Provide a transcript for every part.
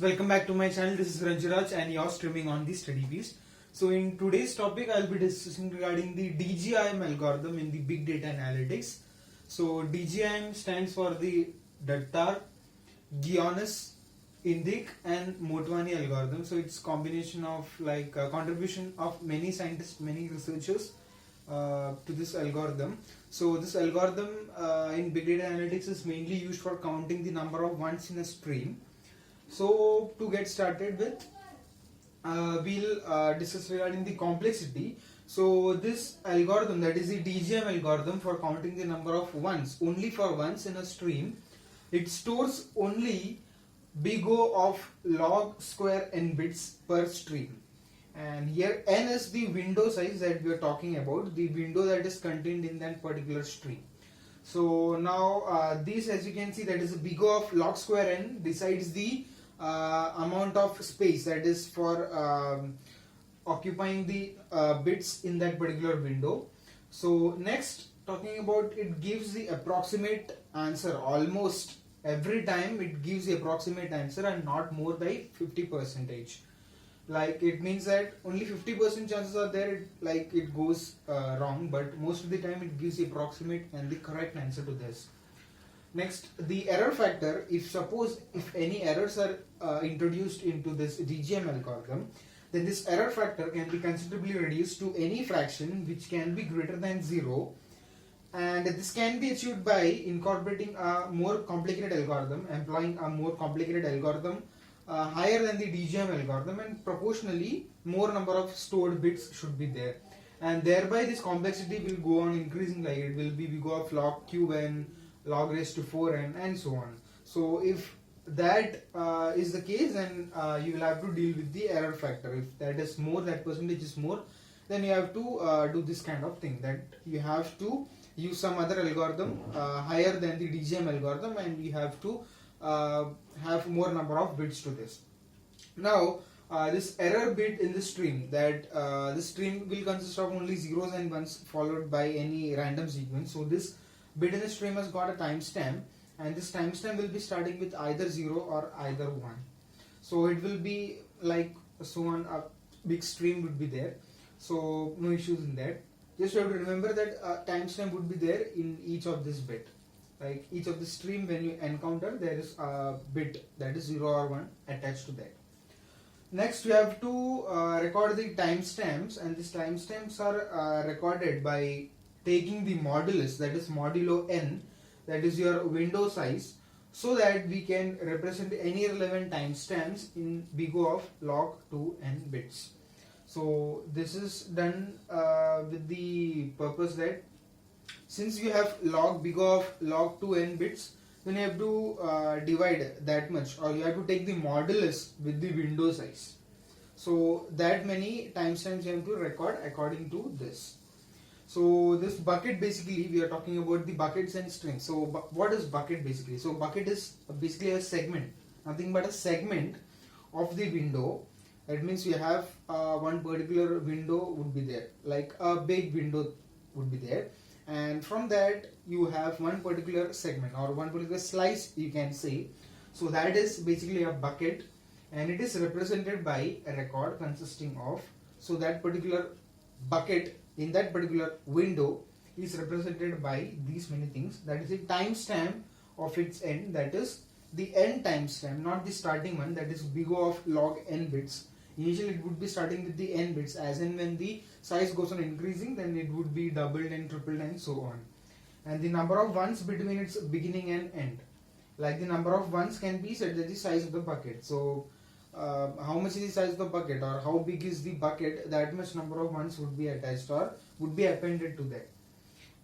Welcome back to my channel. This is Ranjiraj and you're streaming on the Study Beast. So in today's topic, I'll be discussing regarding the DGIM algorithm in the big data analytics. So DGIM stands for the Dattar, Gionis, Indik and Motwani algorithm. So it's combination of contribution of many scientists, many researchers to this algorithm. So this algorithm in big data analytics is mainly used for counting the number of ones in a stream. So to get started with, we'll discuss regarding the complexity. So this algorithm, that is the DGIM algorithm for counting the number of ones, only for ones in a stream, it stores only big O of log square n bits per stream. And here n is the window size that we are talking about, the window that is contained in that particular stream. So now this, as you can see, that is a big O of log square n decides the amount of space that is for occupying the bits in that particular window. So next, talking about, it gives the approximate answer. Almost every time it gives the approximate answer and not more by 50%. Like it means that only 50% chances are there, like it goes wrong, but most of the time it gives the approximate and the correct answer to this. Next, the error factor. If any errors are introduced into this DGIM algorithm, then this error factor can be considerably reduced to any fraction which can be greater than 0, and this can be achieved by incorporating a more complicated algorithm, employing a more complicated algorithm higher than the DGIM algorithm, and proportionally more number of stored bits should be there, and thereby this complexity will go on increasing. Like it will be big O of log cube n, log raised to 4n and so on. So if that is the case, then you will have to deal with the error factor. If that is more, that percentage is more, then you have to do this kind of thing, that you have to use some other algorithm higher than the DGIM algorithm, and you have to have more number of bits to this. Now this error bit in the stream, that the stream will consist of only zeros and ones followed by any random sequence. So this bit in the stream has got a timestamp, and this timestamp will be starting with either 0 or either 1. So it will be like so on, a big stream would be there, so no issues in that. Just have to remember that timestamp would be there in each of this bit. Like each of the stream, when you encounter, there is a bit that is 0 or 1 attached to that. Next, you have to record the timestamps, and these timestamps are recorded by taking the modulus, that is modulo n, that is your window size, so that we can represent any relevant timestamps in big O of log 2 n bits. So this is done with the purpose that since you have log big O of log 2 n bits, then you have to divide that much, or you have to take the modulus with the window size. So that many timestamps you have to record according to this. So this bucket, basically we are talking about the buckets and strings. So what is bucket basically? So bucket is basically a segment, nothing but a segment of the window. That means you have one particular window would be there, like a big window would be there, and from that you have one particular segment or one particular slice, you can say. So that is basically a bucket, and it is represented by a record consisting of, so that particular bucket in that particular window is represented by these many things. That is the timestamp of its end, that is the end timestamp, not the starting one, that is big O of log n bits. Initially it would be starting with the n bits, as in when the size goes on increasing, then it would be doubled and tripled and so on. And the number of ones between its beginning and end, like the number of ones can be set as the size of the bucket. So how much is the size of the bucket, or how big is the bucket, that much number of ones would be attached or would be appended to that.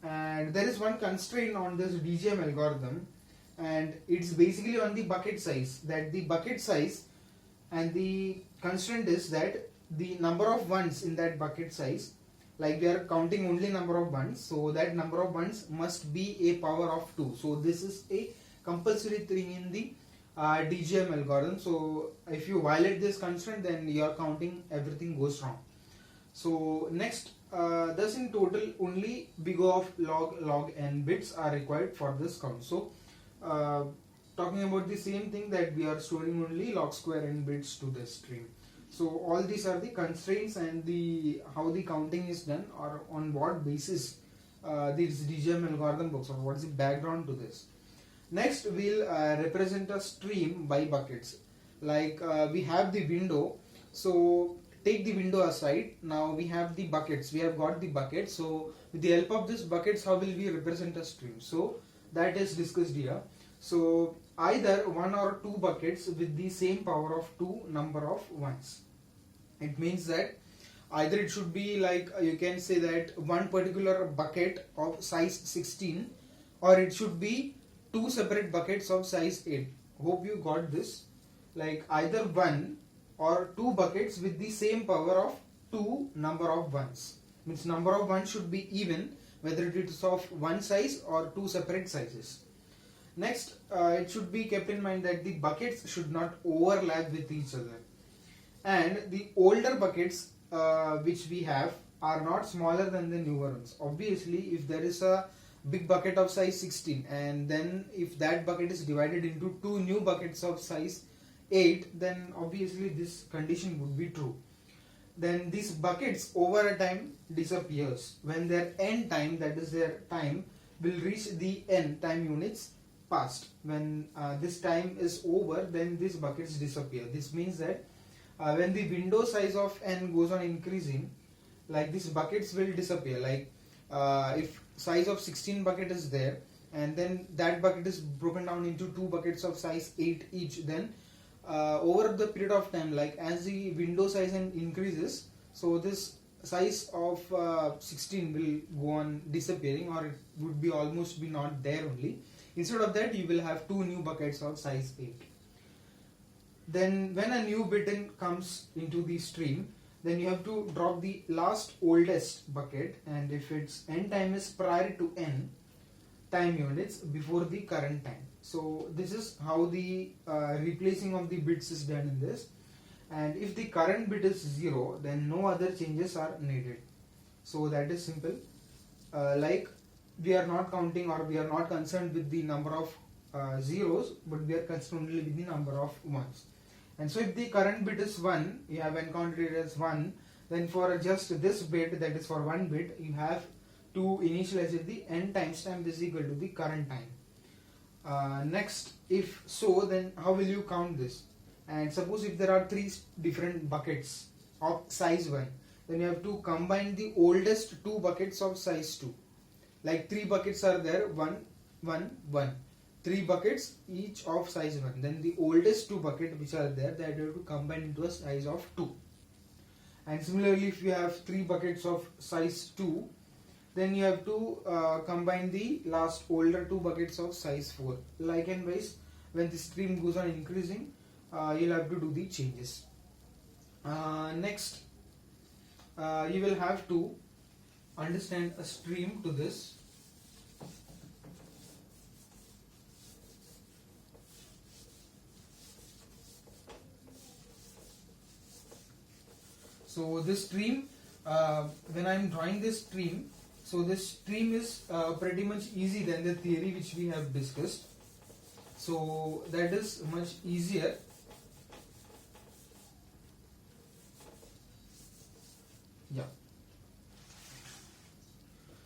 And there is one constraint on this DGIM algorithm, and it's basically on the bucket size, that the bucket size, and the constraint is that the number of ones in that bucket size, like we are counting only number of ones, so that number of ones must be a power of 2. So this is a compulsory thing in the DGIM algorithm. So if you violate this constraint, then your counting, everything goes wrong. So next, thus in total only big O of log n bits are required for this count. So talking about the same thing, that we are storing only log square n bits to the stream. So all these are the constraints and the how the counting is done, or on what basis this DGM algorithm works, or what is the background to this. Next we'll represent a stream by buckets. Like we have the window, so take the window aside. Now we have the buckets, we have got the bucket. So with the help of this buckets, how will we represent a stream? So that is discussed here. So either one or two buckets with the same power of 2 number of ones. It means that either it should be like, you can say that one particular bucket of size 16, or it should be two separate buckets of size 8. Hope you got this. Like either one or two buckets with the same power of 2 number of ones. Means number of ones should be even, whether it is of one size or two separate sizes. Next, it should be kept in mind that the buckets should not overlap with each other. And the older buckets which we have are not smaller than the newer ones. Obviously, if there is a big bucket of size 16, and then if that bucket is divided into two new buckets of size 8, then obviously this condition would be true. Then these buckets over a time disappears when their n time, that is their time, will reach the n time units passed. When this time is over, then these buckets disappear. This means that when the window size of n goes on increasing, like these buckets will disappear. Like if size of 16 bucket is there, and then that bucket is broken down into two buckets of size 8 each, then over the period of time, like as the window size increases, so this size of 16 will go on disappearing, or it would be almost be not there only. Instead of that, you will have two new buckets of size 8. Then when a new bit comes into the stream, then you have to drop the last oldest bucket, and if its n time is prior to n time units before the current time. So this is how the replacing of the bits is done in this. And if the current bit is 0, then no other changes are needed. So that is simple. Like we are not counting, or we are not concerned with the number of zeros, but we are concerned only with the number of ones. And so if the current bit is 1, you have encountered it as 1, then for just this bit, that is for one bit, you have to initialize it the n times time is equal to the current time. Next, if so, then how will you count this? And suppose if there are three different buckets of size 1, then you have to combine the oldest two buckets of size 2. Like three buckets are there, 1, 1, 1. Three buckets each of size 1. Then the oldest two buckets which are there, that you have to combine into a size of 2. And similarly, if you have three buckets of size 2, then you have to combine the last older two buckets of size 4. Likewise, when the stream goes on increasing, you'll have to do the changes. Next, you will have to understand a stream to this. So this stream, when I am drawing this stream, so this stream is pretty much easy than the theory which we have discussed. So that is much easier. Yeah.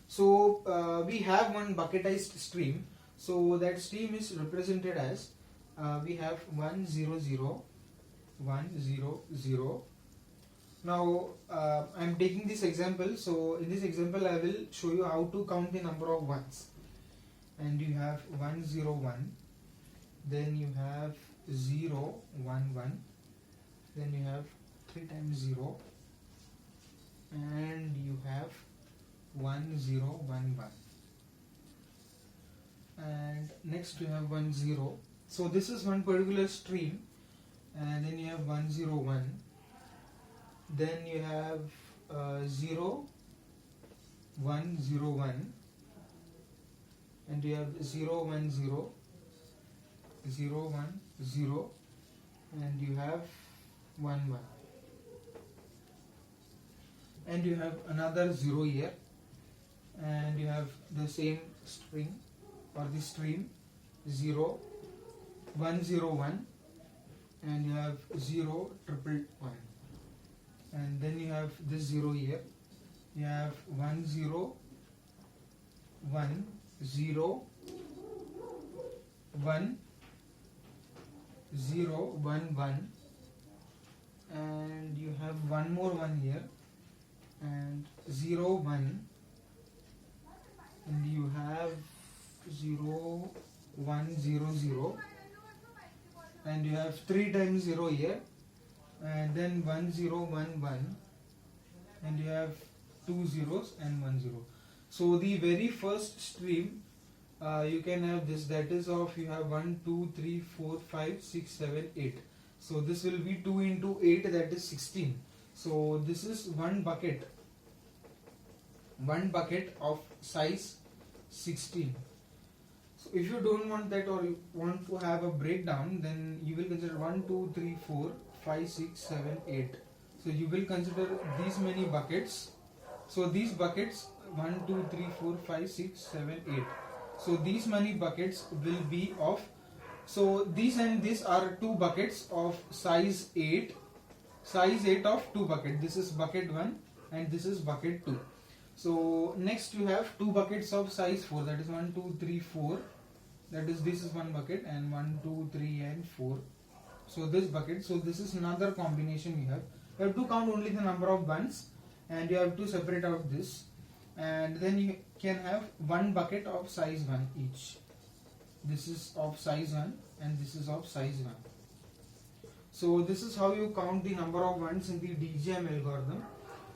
So we have one bucketized stream. So that stream is represented as we have 1 0 0 1 0 0. Now I am taking this example. So in this example, I will show you how to count the number of ones. And you have 1 0 1, then you have 0 1 1, then you have 3 times 0, and you have 1 0 1 1, and next you have 1 0. So this is one particular stream, and then you have 1 0 1, then you have 0 1 0 1, and you have 0 1 0, 0 1 0, and you have 1 1, and you have another 0 here, and you have the same string or the stream 0 101, and you have 0 1 1, and then you have this 0 here. You have 1 0 1 0 1 0 1 1, and you have one more 1 here, and 0 1, and you have 0 1 0 0, and you have 3 times 0 here, and then 1 0 1 1, and you have 2 zeros and 1 0. So the very first stream, you can have this, that is of, you have 1 2 3 4 5 6 7 8. So this will be 2 into 8, that is 16. So this is one bucket of size 16. So if you don't want that, or you want to have a breakdown, then you will consider 1 2 3 4 5 6 7 8. So you will consider these many buckets. So these buckets 1 2 3 4 5 6 7 8. So these many buckets will be of, so these and this are two buckets of size 8 of two buckets. This is bucket 1 and this is bucket 2. So next you have two buckets of size 4, that is 1 2 3 4, that is, this is one bucket, and 1 2 3 and 4. So this bucket, so this is another combination you have. You have to count only the number of ones, and you have to separate out this, and then you can have one bucket of size 1 each. This is of size 1 and this is of size 1. So this is how you count the number of ones in the DGM algorithm.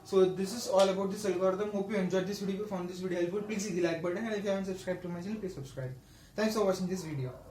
So this is all about this algorithm. Hope you enjoyed this video. If you found this video helpful, please hit the like button, and if you haven't subscribed to my channel, please subscribe. Thanks for watching this video.